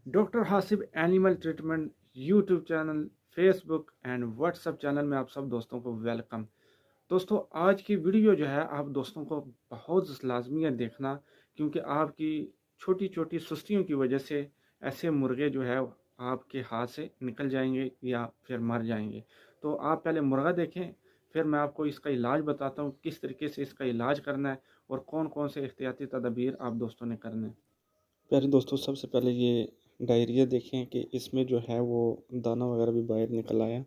Doctor हासिब animal treatment YouTube channel, Facebook and WhatsApp channel में आप सब दोस्तों को वेलकम। दोस्तों, आज की वीडियो जो है आप दोस्तों को बहुत लाजमी है देखना, क्योंकि आपकी छोटी छोटी सुस्तियों की वजह से ऐसे मुर्गे जो है आपके हाथ से निकल जाएंगे या फिर मर जाएंगे। तो आप पहले मुर्गा देखें, फिर मैं आपको इसका इलाज बताता हूँ किस तरीके से इसका इलाज करना है और कौन कौन से एहतियाती तदबीर आप दोस्तों ने करने हैं। प्यारे दोस्तों, सबसे पहले ये डायरिया देखें कि इसमें जो है वो दाना वगैरह भी बाहर निकल आया।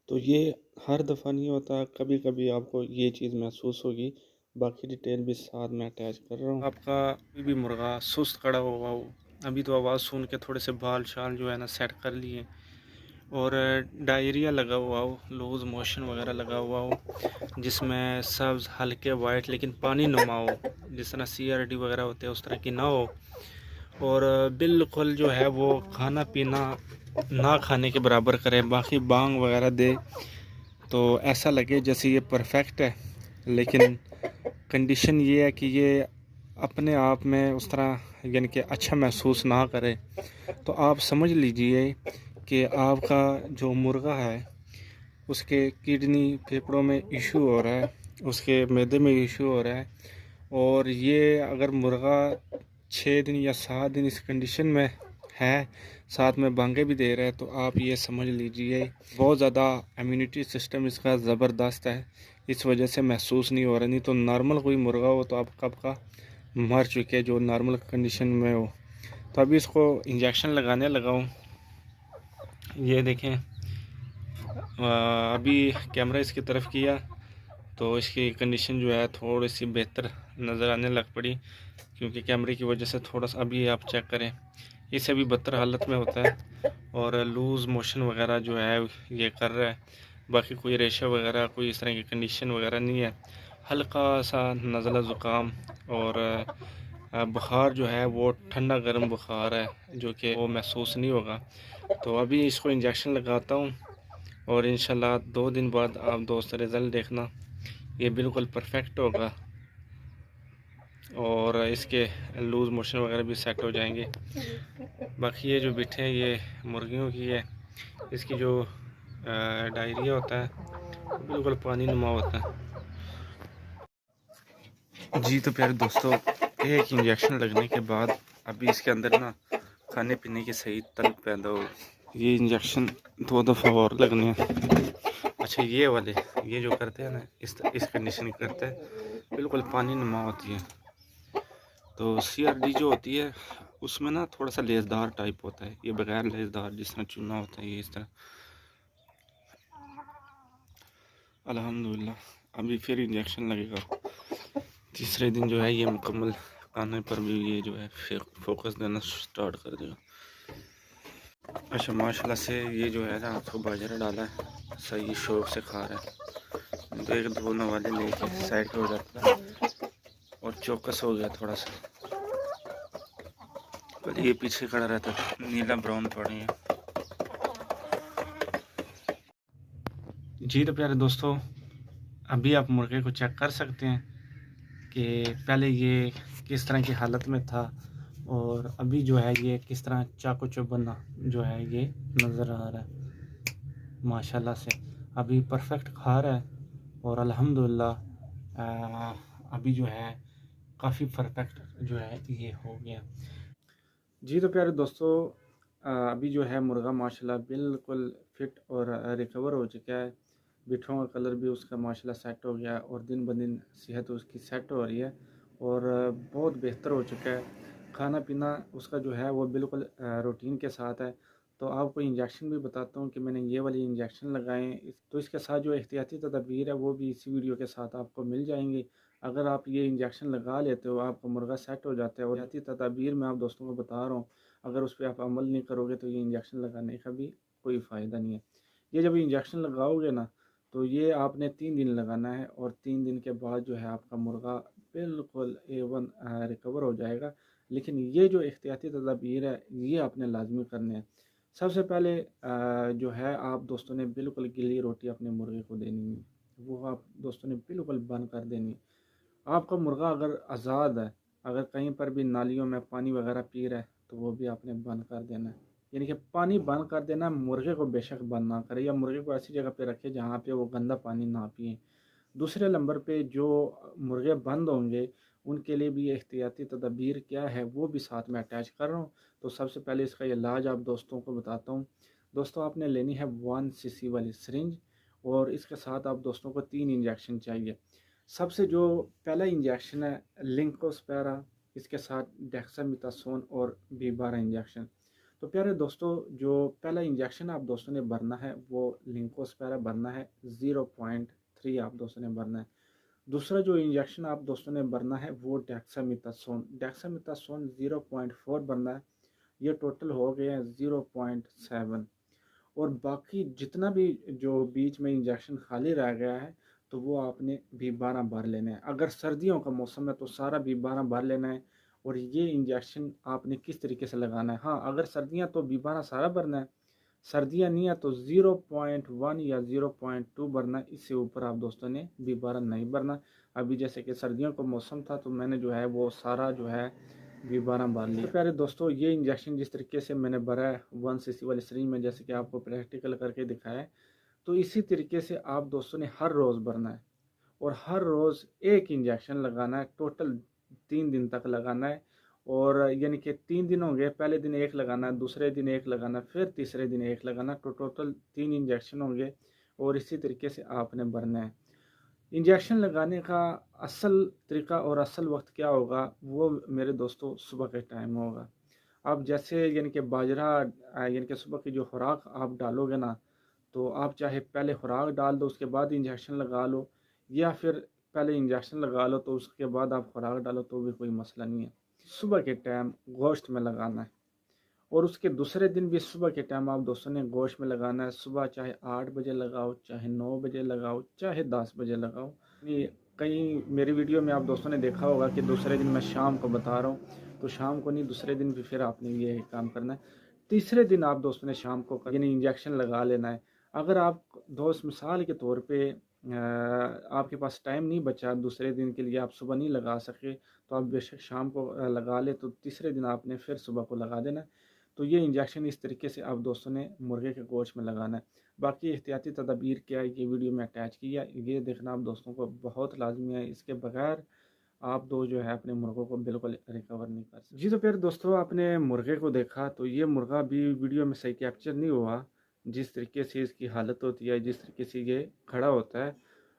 तो ये हर दफ़ा नहीं होता, कभी कभी आपको ये चीज़ महसूस होगी। बाकी डिटेल भी साथ में अटैच कर रहा हूँ। आपका कोई भी मुर्गा सुस्त खड़ा हुआ हो, अभी तो आवाज़ सुन के थोड़े से बाल शाल जो है ना सेट कर लिए, और डायरिया लगा हुआ हो, लूज़ मोशन वगैरह लगा हुआ हो, जिसमें सब्ज़ हल्के वाइट लेकिन पानी नुमा हो, जिस तरह CRD वगैरह होते हैं उस तरह की ना हो, और बिल्कुल जो है वो खाना पीना ना खाने के बराबर करे, बाकी बांग वगैरह दे, तो ऐसा लगे जैसे ये परफेक्ट है। लेकिन कंडीशन ये है कि ये अपने आप में उस तरह यानी कि अच्छा महसूस ना करे, तो आप समझ लीजिए कि आपका जो मुर्गा है उसके किडनी फेफड़ों में इशू हो रहा है, उसके मैदे में इशू हो रहा है। और ये अगर मुर्गा 6 दिन या 7 दिन इस कंडीशन में है, साथ में बांगे भी दे रहा है, तो आप ये समझ लीजिए बहुत ज़्यादा इम्यूनिटी सिस्टम इसका ज़बरदस्त है, इस वजह से महसूस नहीं हो रहा। नहीं तो नॉर्मल कोई मुर्गा हो तो आप कब का मर चुके, जो नॉर्मल कंडीशन में हो। तो अभी इसको इंजेक्शन लगाने लगाऊं, ये देखें। अभी कैमरा इसकी तरफ किया तो इसकी कंडीशन जो है थोड़ी सी बेहतर नज़र आने लग पड़ी, क्योंकि कैमरे की वजह से थोड़ा सा अभी आप चेक करें, इससे भी बदतर हालत में होता है और लूज़ मोशन वगैरह जो है ये कर रहा है। बाकी कोई रेशा वगैरह कोई इस तरह की कंडीशन वगैरह नहीं है। हल्का सा नज़ला ज़ुकाम और बुखार जो है वो ठंडा गर्म बुखार है, जो कि वो महसूस नहीं होगा। तो अभी इसको इंजेक्शन लगाता हूँ और इंशाल्लाह 2 दिन बाद आप दोस्त रिज़ल्ट देखना, ये बिल्कुल परफेक्ट होगा और इसके लूज़ मोशन वगैरह भी सेट हो जाएंगे। बाकी ये जो बिठे हैं ये मुर्गियों की है, इसकी जो डायरिया होता है बिल्कुल पानी नुमा होता है। जी तो प्यारे दोस्तों, एक इंजेक्शन लगने के बाद अभी इसके अंदर ना खाने पीने की सही तलब पैदा हो। ये इंजेक्शन 2 दफ़ा और लगने हैं। अच्छा, ये वाले ये जो करते हैं ना इस कंडीशन की करते हैं, बिल्कुल पानी नुमा होती है। तो CRD जो होती है उसमें ना थोड़ा सा लेसदार टाइप होता है, ये बगैर लेसदार जिस तरह चूना होता है ये इस तरह। अल्हम्दुलिल्लाह, अभी फिर इंजेक्शन लगेगा। तीसरे दिन जो है ये मुकम्मल खाने पर भी ये जो है फिर फोकस देना स्टार्ट कर देगा। अच्छा, माशाल्लाह से ये जो है ना आपको बाजरा डाला है, सही शौक से खा रहा है। तो एक दोनों वाले लेके साइड पे हो जाता है और चौकस हो गया थोड़ा सा, पर ये पीछे खड़ा रहता था, नीला ब्राउन थोड़ी है। जी तो प्यारे दोस्तों, अभी आप मुर्गे को चेक कर सकते हैं कि पहले ये किस तरह की हालत में था और अभी जो है ये किस तरह चाकू चौबंदा जो है ये नज़र आ रहा है। माशाल्लाह से अभी परफेक्ट खा रहा है और अल्हम्दुलिल्लाह अभी जो है काफ़ी परफेक्ट जो है ये हो गया। जी तो प्यारे दोस्तों, अभी जो है मुर्गा माशाल्लाह बिल्कुल फिट और रिकवर हो चुका है। बिठों का कलर भी उसका माशाल्लाह सेट हो गया और दिन ब दिन सेहत उसकी सेट हो रही है और बहुत बेहतर हो चुका है। खाना पीना उसका जो है वो बिल्कुल रूटीन के साथ है। तो आपको इंजेक्शन भी बताता हूँ कि मैंने ये वाली इंजेक्शन लगाए हैं, तो इसके साथ जो एहतियाती तदबीर है वो भी इसी वीडियो के साथ आपको मिल जाएंगी। अगर आप ये इंजेक्शन लगा लेते हो आपका मुर्गा सेट हो जाता है, और एहतियाती तदबीर मैं आप दोस्तों को बता रहा हूँ, अगर उस पर आप अमल नहीं करोगे तो ये इंजेक्शन लगाने का भी कोई फ़ायदा नहीं है। ये जब इंजेक्शन लगाओगे ना, तो ये आपने 3 दिन लगाना है और 3 दिन के बाद जो है आपका मुर्गा बिल्कुल A1 रिकवर हो जाएगा। लेकिन ये जो एहतियाती तदबीर है ये आपने लाजमी करने हैं। सबसे पहले जो है आप दोस्तों ने बिल्कुल गीली रोटी अपने मुर्गे को देनी है, वो आप दोस्तों ने बिल्कुल बंद कर देनी है। आपका मुर्गा अगर आज़ाद है, अगर कहीं पर भी नालियों में पानी वगैरह पी रहा है, तो वो भी आपने बंद कर देना है। यानी कि पानी बंद कर देना, मुर्गे को बेशक बंद ना करें, या मुर्गे को ऐसी जगह पे रखें जहाँ पे वो गंदा पानी ना पिए। दूसरे नंबर पे जो मुर्गे बंद होंगे उनके लिए भी एहतियाती तदबीर क्या है वो भी साथ में अटैच कर रहा हूँ। तो सबसे पहले इसका इलाज आप दोस्तों को बताता हूँ। दोस्तों आपने लेनी है 1 cc वाली सिरिंज, और इसके साथ आप दोस्तों को 3 इंजेक्शन चाहिए। सबसे जो पहला इंजेक्शन है लिंकोस्पैरा, इसके साथ डेक्सामेथासोन और B12 इंजेक्शन। तो प्यारे दोस्तों, जो पहला इंजेक्शन आप दोस्तों ने भरना है वो लिंकोस्पैरा भरना है, 0.3 आप दोस्तों ने भरना है। दूसरा जो इंजेक्शन आप दोस्तों ने भरना है वो डेक्सामेथासोन 0.4 भरना है। ये टोटल हो गए हैं 0.7। और बाकी जितना भी जो बीच में इंजेक्शन खाली रह गया है तो वो आपने B12 भर लेना है। अगर सर्दियों का मौसम है तो सारा B12 भर लेना है। और ये इंजेक्शन आपने किस तरीके से लगाना है, हाँ अगर सर्दियाँ तो B12 सारा भरना है, सर्दियाँ नहीं है तो 0.1 या 0.2 भरना है। इससे ऊपर आप दोस्तों ने B12 नहीं भरना। अभी जैसे कि सर्दियों का मौसम था तो मैंने जो है वो सारा जो है B12 भर लिया। तो प्यारे दोस्तों, ये इंजेक्शन जिस तरीके से मैंने भरा है 1 cc वाली सिरिंज में, जैसे कि आपको प्रैक्टिकल करके दिखाया है, तो इसी तरीके से आप दोस्तों ने हर रोज़ भरना है। और हर रोज़ एक इंजेक्शन लगाना है, टोटल 3 दिन तक लगाना है। और यानी कि 3 दिन होंगे, पहले दिन एक लगाना है, दूसरे दिन एक लगाना, फिर तीसरे दिन एक लगाना, तो टोटल 3 इंजेक्शन होंगे। और इसी तरीके से आपने भरना है। इंजेक्शन लगाने का असल तरीका और असल वक्त क्या होगा वो मेरे दोस्तों सुबह के टाइम होगा। आप जैसे यानी कि बाजरा यानी कि सुबह की जो खुराक आप डालोगे ना, तो आप चाहे पहले खुराक डाल दो उसके बाद इंजेक्शन लगा लो, या फिर पहले इंजेक्शन लगा लो तो उसके बाद आप खुराक डालो, तो भी कोई मसला नहीं है। सुबह के टाइम गोश्त में लगाना है, और उसके दूसरे दिन भी सुबह के टाइम आप दोस्तों ने गोश्त में लगाना है। सुबह चाहे 8 बजे लगाओ, चाहे 9 बजे लगाओ, चाहे 10 बजे लगाओ। ये कहीं मेरी वीडियो में आप दोस्तों ने देखा होगा कि दूसरे दिन मैं शाम को बता रहा हूँ, तो शाम को नहीं, दूसरे दिन भी फिर आपने ये काम करना है। तीसरे दिन आप दोस्तों ने शाम को यानी इंजेक्शन लगा लेना है। अगर आप दोस्त मिसाल के तौर पे आपके पास टाइम नहीं बचा दूसरे दिन के लिए, आप सुबह नहीं लगा सके, तो आप बेशक शाम को लगा ले, तो तीसरे दिन आपने फिर सुबह को लगा देना है। तो ये इंजेक्शन इस तरीके से आप दोस्तों ने मुर्गे के गोश्त में लगाना है। बाकी एहतियाती तदबीर क्या है ये वीडियो में अटैच किया, ये देखना आप दोस्तों को बहुत लाजमी है। इसके बगैर आप दो जो है अपने मुर्गों को बिल्कुल रिकवर नहीं कर सकते। जी तो फिर दोस्तों, आपने मुर्गे को देखा, तो ये मुर्गा भी वीडियो में सही कैप्चर नहीं हुआ। जिस तरीके से इसकी हालत होती है, जिस तरीके से ये खड़ा होता है,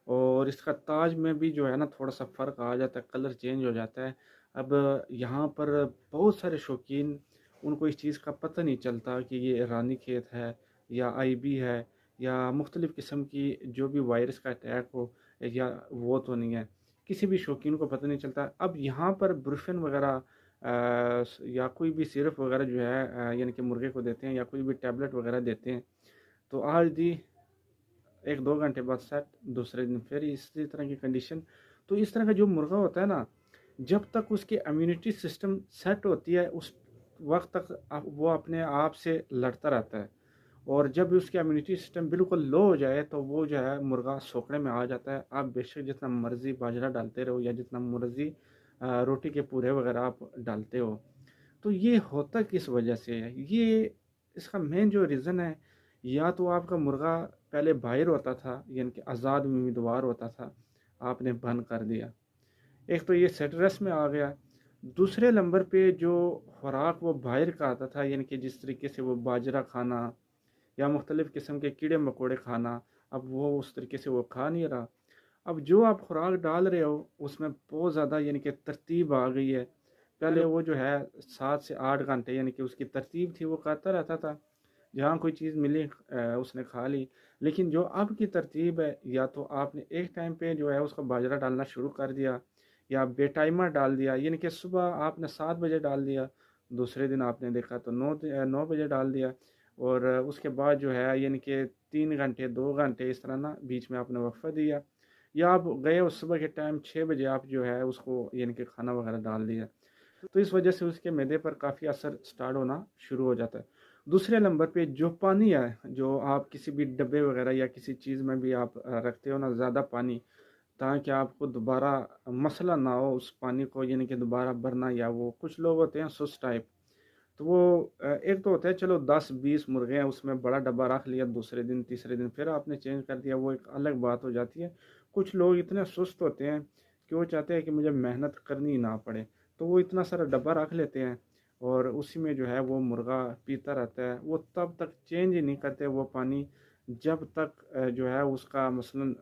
और इसका ताज में भी जो है ना थोड़ा सा फ़र्क आ जाता है, कलर चेंज हो जाता है। अब यहाँ पर बहुत सारे शौकीन, उनको इस चीज़ का पता नहीं चलता कि ये रानी खेत है या आईबी है या मुख्तलिफ़ किस्म की जो भी वायरस का अटैक हो, या वो तो नहीं है। किसी भी शौकीन को पता नहीं चलता। अब यहाँ पर ब्रुफेन वगैरह या कोई भी सिरप वगैरह जो है यानी कि मुर्गे को देते हैं, या कोई भी टैबलेट वगैरह देते हैं, तो आज दी 1-2 घंटे बाद सेट, दूसरे दिन फिर इसी तरह की कंडीशन। तो इस तरह का जो मुर्गा होता है ना, जब तक उसकी इम्यूनिटी सिस्टम सेट होती है उस वक्त तक वो अपने आप से लड़ता रहता है। और जब उसकी इम्यूनिटी सिस्टम बिल्कुल लो हो जाए तो वो जो है मुर्गा सोखने में आ जाता है। आप बेशक जितना मर्ज़ी बाजरा डालते रहो, या जितना मर्ज़ी रोटी के पूरे वगैरह आप डालते हो, तो ये होता किस वजह से है, ये इसका मेन जो रीज़न है, या तो आपका मुर्गा पहले बाहर होता था यानी कि आज़ाद उम्मीदवार होता था, आपने बंद कर दिया, एक तो ये स्ट्रेस में आ गया। दूसरे नंबर पे जो खुराक वो बाहर का आता था, यानी कि जिस तरीके से वो बाजरा खाना या मुख्तलिफ़ किस्म के कीड़े मकोड़े खाना, अब वो उस तरीके से वो खा नहीं रहा। अब जो आप खुराक डाल रहे हो उसमें बहुत ज़्यादा यानी कि तरतीब आ गई है। पहले वो जो है 7 से 8 घंटे यानी कि उसकी तरतीब थी, वो खाता रहता था, जहाँ कोई चीज़ मिली उसने खा ली। लेकिन जो अब की तरतीब है, या तो आपने एक टाइम पे जो है उसका बाजरा डालना शुरू कर दिया, या बेटाइमर डाल दिया, यानी कि सुबह आपने 7 बजे डाल दिया, दूसरे दिन आपने देखा तो 9 बजे डाल दिया, और उसके बाद जो है यानी कि 3 घंटे 2 घंटे इस तरह ना बीच में आपने वक्फा दिया, या आप गए उस सुबह के टाइम 6 बजे आप जो है उसको यानी कि खाना वगैरह डाल दिया, तो इस वजह से उसके मैदे पर काफ़ी असर स्टार्ट होना शुरू हो जाता है। दूसरे नंबर पे जो पानी है, जो आप किसी भी डब्बे वगैरह या किसी चीज़ में भी आप रखते हो ना, ज़्यादा पानी, ताकि आपको दोबारा मसला ना हो उस पानी को यानी कि दोबारा भरना, या वो कुछ लोग होते हैं सुस्त टाइप, तो वो एक तो होता है चलो 10-20 मुर्गे हैं, उसमें बड़ा डब्बा रख लिया, दूसरे दिन तीसरे दिन फिर आपने चेंज कर दिया, वो एक अलग बात हो जाती है। कुछ लोग इतने सुस्त होते हैं कि वो चाहते हैं कि मुझे मेहनत करनी ना पड़े, तो वो इतना सारा डब्बा रख लेते हैं और उसी में जो है वो मुर्गा पीता रहता है। वो तब तक चेंज ही नहीं करते वो पानी जब तक जो है उसका मसलन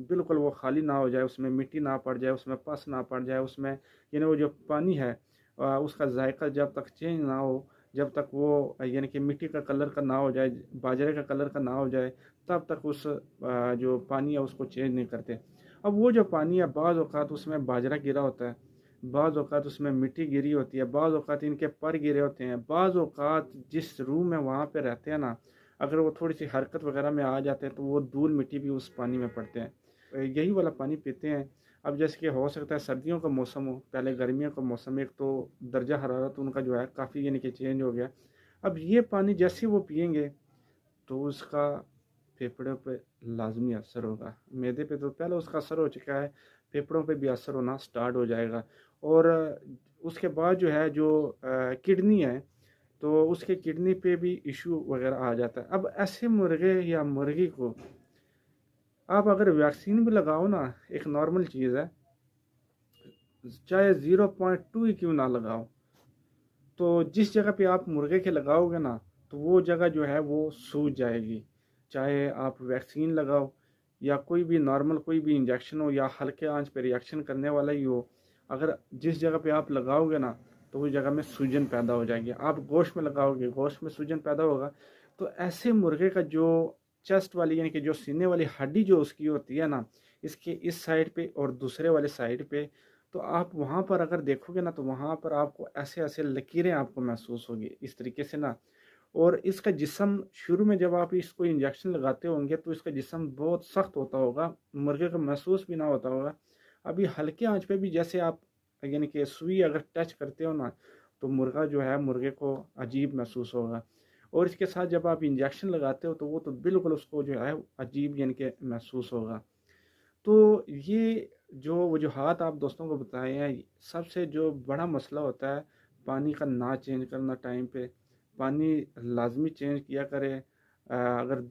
बिल्कुल वो खाली ना हो जाए, उसमें मिट्टी ना पड़ जाए, उसमें पस ना पड़ जाए, उसमें यानी वो जो पानी है उसका जायका जब तक चेंज ना हो, जब तक वो यानी कि मिट्टी का कलर का ना हो जाए, बाजरे का कलर का ना हो जाए, तब तक उस जो पानी है उसको चेंज नहीं करते। अब वो जो पानी है बाज़ औक़ात उसमें बाजरा गिरा होता है, बाज़ औक़ात उसमें मिट्टी गिरी होती है, बाज़ औक़ात इनके पर गिरे होते हैं, बाज़ औक़ात जिस रूम में वहाँ पे रहते हैं ना, अगर वो थोड़ी सी हरकत वगैरह में आ जाते हैं तो वो धूल मिट्टी भी उस पानी में पड़ते हैं। यही वाला पानी पीते हैं। अब जैसे कि हो सकता है सर्दियों का मौसम हो, पहले गर्मियों का मौसम, एक तो दर्जा हरारत उनका जो है काफ़ी यानी कि चेंज हो गया। अब ये पानी जैसे ही वो पिएंगे तो उसका फेफड़ों पे लाजमी असर होगा। मैदे पे तो पहले उसका असर हो चुका है, फेफड़ों पे भी असर होना स्टार्ट हो जाएगा। और उसके बाद जो है जो किडनी है, तो उसके किडनी पे भी इशू वगैरह आ जाता है। अब ऐसे मुर्गे या मुर्गी को आप अगर वैक्सीन भी लगाओ ना, एक नॉर्मल चीज़ है, चाहे 0.2 ही क्यों ना लगाओ, तो जिस जगह पे आप मुर्गे के लगाओगे ना, तो वो जगह जो है वो सूज जाएगी। चाहे आप वैक्सीन लगाओ या कोई भी नॉर्मल कोई भी इंजेक्शन हो या हल्के आंच पे रिएक्शन करने वाला ही हो, अगर जिस जगह पे आप लगाओगे ना, तो उस जगह में सूजन पैदा हो जाएगी। आप गोश्त में लगाओगे, गोश्त में सूजन पैदा होगा। तो ऐसे मुर्गे का जो चेस्ट वाली यानी कि जो सीने वाली हड्डी जो उसकी होती है ना, इसके इस साइड पे और दूसरे वाले साइड पे, तो आप वहाँ पर अगर देखोगे ना, तो वहाँ पर आपको ऐसे ऐसे लकीरें आपको महसूस होगी इस तरीके से ना। और इसका जिस्म शुरू में जब आप इसको इंजेक्शन लगाते होंगे तो इसका जिस्म बहुत सख्त होता होगा, मुर्गे को महसूस भी ना होता होगा। अभी हल्के आंच पे भी जैसे आप यानी कि सुई अगर टच करते हो ना, तो मुर्गा जो है मुर्गे को अजीब महसूस होगा। और इसके साथ जब आप इंजेक्शन लगाते हो तो वो तो बिल्कुल उसको जो है अजीब यानी कि महसूस होगा। तो ये जो वजूहात आप दोस्तों को बताए हैं, सबसे जो बड़ा मसला होता है पानी का ना चेंज करना टाइम पे। पानी लाजमी चेंज किया करें। अगर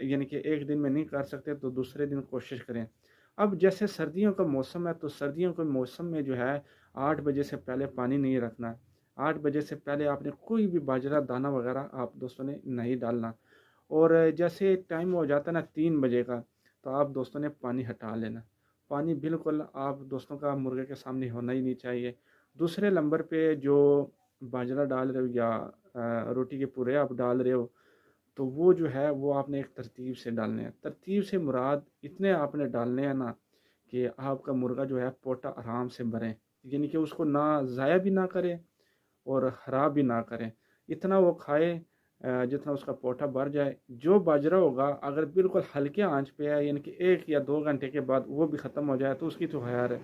यानी कि एक दिन में नहीं कर सकते तो दूसरे दिन कोशिश करें। अब जैसे सर्दियों का मौसम है, तो सर्दियों के मौसम में जो है 8 बजे से पहले पानी नहीं रखना है। 8 बजे से पहले आपने कोई भी बाजरा दाना वगैरह आप दोस्तों ने नहीं डालना। और जैसे टाइम हो जाता है ना 3 बजे का, तो आप दोस्तों ने पानी हटा लेना। पानी बिल्कुल आप दोस्तों का मुर्गे के सामने होना ही नहीं चाहिए। दूसरे नंबर पे जो बाजरा डाल रहे हो या रोटी के पूरे आप डाल रहे हो, तो वो जो है वो आपने एक तरतीब से डालने हैं। तरतीब से मुराद इतने आपने डालने हैं ना कि आपका मुर्गा जो है पोटा आराम से भरे, यानी कि उसको ना ज़ाया भी ना करे और ख़राब भी ना करें। इतना वो खाए जितना उसका पोटा भर जाए। जो बाजरा होगा अगर बिल्कुल हल्के आंच पे है, यानी कि 1 या 2 घंटे के बाद वो भी ख़त्म हो जाए, तो उसकी तो खैर है।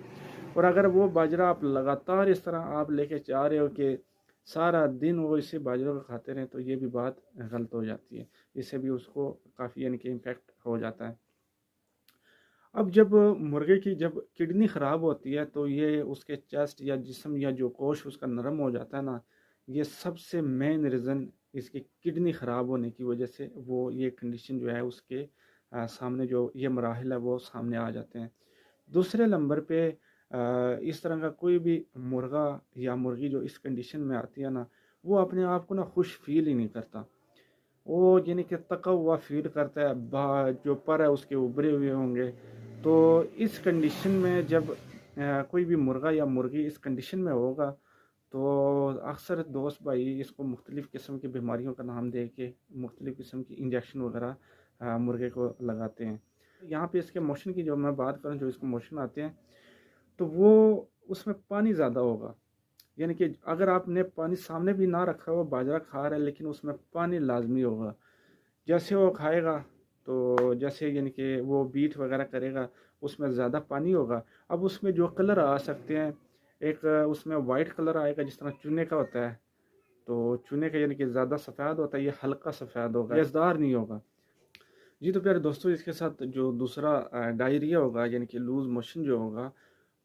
और अगर वो बाजरा आप लगातार इस तरह आप लेके जा रहे हो कि सारा दिन वो इसी बाजरे को खाते रहें, तो ये भी बात गलत हो जाती है। इससे भी उसको काफ़ी यानी कि इम्पैक्ट हो जाता है। अब जब मुर्गे की जब किडनी ख़राब होती है, तो ये उसके चेस्ट या जिस्म या जो गोश्त उसका नरम हो जाता है ना, ये सबसे मेन रीज़न इसकी किडनी ख़राब होने की वजह से वो ये कंडीशन जो है उसके सामने जो ये मराहिल है वो सामने आ जाते हैं। दूसरे नंबर पे इस तरह का कोई भी मुर्गा या मुर्गी जो इस कंडीशन में आती है ना, वो अपने आप को ना खुश फील ही नहीं करता। वो यानी कि थका हुआ फील करता है, जो पर है उसके उभरे हुए होंगे। तो इस कंडीशन में जब कोई भी मुर्गा या मुर्गी इस कंडीशन में होगा, तो अक्सर दोस्त भाई इसको मुख्तलिफ़ किस्म की बीमारियों का नाम दे के मुख्तलिफ़ किस्म की इंजेक्शन वगैरह मुर्गे को लगाते हैं। यहाँ पे इसके मोशन की जो मैं बात करूँ, जो इसको मोशन आते हैं, तो वो उसमें पानी ज़्यादा होगा। यानी कि अगर आपने पानी सामने भी ना रखा हो, बाजरा खा रहा है, लेकिन उसमें पानी लाजमी होगा। जैसे वो खाएगा, तो जैसे यानी कि वो बीट वगैरह करेगा, उसमें ज़्यादा पानी होगा। अब उसमें जो कलर आ सकते हैं, एक उसमें वाइट कलर आएगा जिस तरह चूने का होता है। तो चूने का यानी कि ज़्यादा सफ़ेद होता है, ये हल्का सफ़ेद होगा, रसदार नहीं होगा। जी तो प्यारे दोस्तों, इसके साथ जो दूसरा डायरिया होगा यानी कि लूज़ मोशन जो होगा,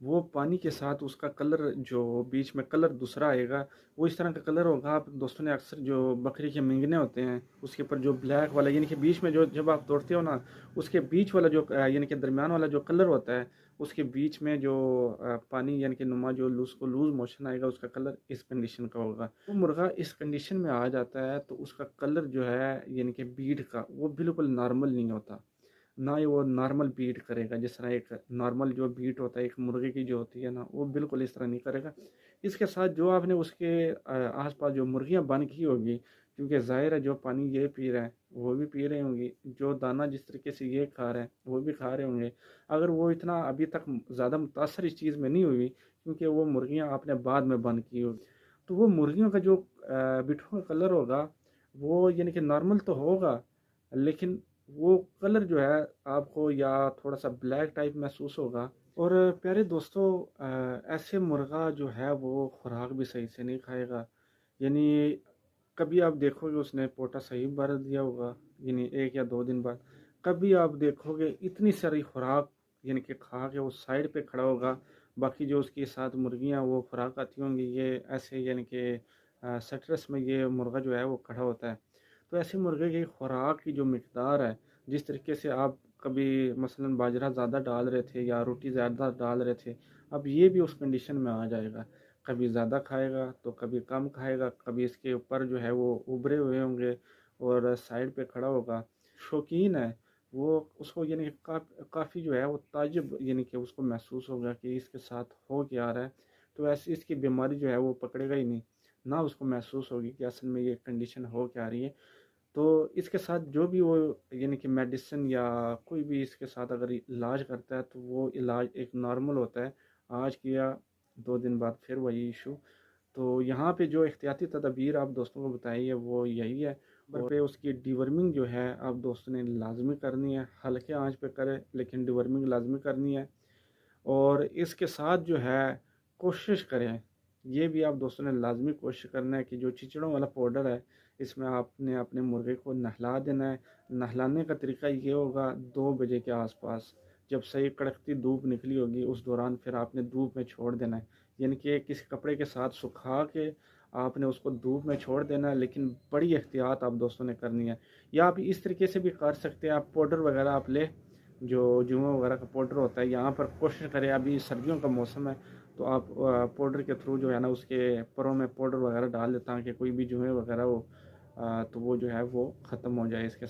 वो पानी के साथ उसका कलर जो बीच में कलर दूसरा आएगा, वो इस तरह का कलर होगा। आप दोस्तों ने अक्सर जो बकरी के मिंगने होते हैं उसके ऊपर जो ब्लैक वाला यानी कि बीच में जो जब आप तोड़ते हो ना, उसके बीच वाला जो यानी कि दरमियान वाला जो कलर होता है, उसके बीच में जो पानी यानी कि नुमा जो लूज मोशन आएगा, उसका कलर इस कंडीशन का होगा। वो मुर्गा इस कंडीशन में आ जाता है तो उसका कलर जो है यानी कि बीट का, वो बिल्कुल नॉर्मल नहीं होता। ना ही वो नॉर्मल बीट करेगा, जिस तरह एक नॉर्मल जो बीट होता है एक मुर्गे की जो होती है ना, वो बिल्कुल इस तरह नहीं करेगा। इसके साथ जो आपने उसके आसपास जो मुर्गियां बंद की होगी, क्योंकि जाहिर है जो पानी ये पी रहे हैं वो भी पी रही होंगी, जो दाना जिस तरीके से ये खा रहे हैं वो भी खा रहे होंगे। अगर वो इतना अभी तक ज़्यादा मुतासर इस चीज़ में नहीं हुई, क्योंकि वो मुर्गियाँ आपने बाद में बंद की होगी, तो वो मुर्गियों का जो बिठों का कलर होगा, वो यानी कि नॉर्मल तो होगा, लेकिन वो कलर जो है आपको या थोड़ा सा ब्लैक टाइप महसूस होगा। और प्यारे दोस्तों, ऐसे मुर्गा जो है वो खुराक भी सही से नहीं खाएगा। यानी कभी आप देखोगे उसने पोटा सही भर दिया होगा, यानी 1 या 2 दिन बाद। कभी आप देखोगे इतनी सारी खुराक यानी कि खा के वो साइड पे खड़ा होगा, बाकी जो उसके साथ मुर्गियां वो खुराक खाती होंगी, ये ऐसे यानी कि सटरस में ये मुर्गा जो है वो खड़ा होता है। तो ऐसे मुर्गे की खुराक की जो मकदार है, जिस तरीके से आप कभी मसलन बाजरा ज़्यादा डाल रहे थे या रोटी ज़्यादा डाल रहे थे, अब ये भी उस कंडीशन में आ जाएगा। कभी ज़्यादा खाएगा तो कभी कम खाएगा, कभी इसके ऊपर जो है वो उभरे हुए होंगे और साइड पे खड़ा होगा। शौकीन है वो, उसको यानी कि काफ़ी जो है वो ताजुब यानी कि उसको महसूस होगा कि इसके साथ हो क्या रहा है। तो ऐसी इसकी बीमारी जो है वो पकड़ेगा ही नहीं, ना उसको महसूस होगी कि असल में ये कंडीशन हो क्या रही है। तो इसके साथ जो भी वो यानी कि मेडिसिन या कोई भी इसके साथ अगर इलाज करता है तो वो इलाज एक नॉर्मल होता है। आज किया 2 दिन बाद फिर वही इशू। तो यहाँ पे जो एहतियाती तदबीर आप दोस्तों को बताई है वो यही है। और पे उसकी डिवर्मिंग जो है आप दोस्तों ने लाजमी करनी है, हल्के आंच पे करें लेकिन डिवर्मिंग लाजमी करनी है। और इसके साथ जो है कोशिश करें, ये भी आप दोस्तों ने लाजमी कोशिश करना है कि जो चिचड़ों वाला पाउडर है, इसमें आपने अपने मुर्गे को नहला देना है। नहलाने का तरीका ये होगा, 2 बजे के आसपास जब सही कड़कती धूप निकली होगी उस दौरान फिर आपने धूप में छोड़ देना है। यानी कि किसी कपड़े के साथ सुखा के आपने उसको धूप में छोड़ देना है, लेकिन बड़ी एहतियात आप दोस्तों ने करनी है। या आप इस तरीके से भी कर सकते हैं, आप पाउडर वगैरह आप ले, जो जुआ वगैरह का पाउडर होता है, यहाँ पर कोशिश करें, अभी सर्दियों का मौसम है तो आप पाउडर के थ्रू जो है ना उसके परों में पाउडर वगैरह डाल दें ताकि कोई भी जुए वगैरह हो तो वो जो है वो ख़त्म हो जाए इसके